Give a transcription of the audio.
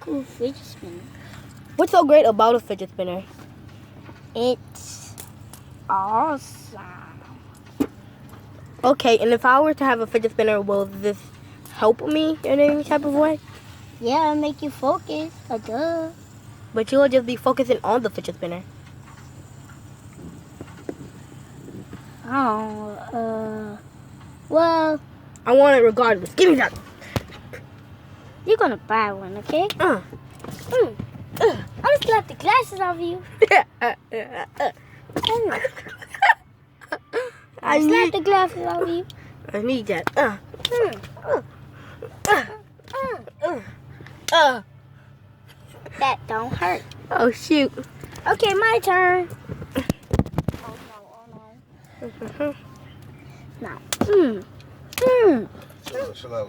cool fidget spinner. What's so great about a fidget spinner? It's awesome. Okay, and if I were to have a fidget spinner, will this help me in any type of way? Yeah, make you focus. Duh. But you'll just be focusing on the fidget spinner. Oh, well, I want it regardless. Give me that. you're gonna buy one, okay? I'm gonna slap the glasses off you. I Slap need. the glasses off you. I need that. That don't hurt. Oh shoot. Okay, my turn. Oh no. Chill out.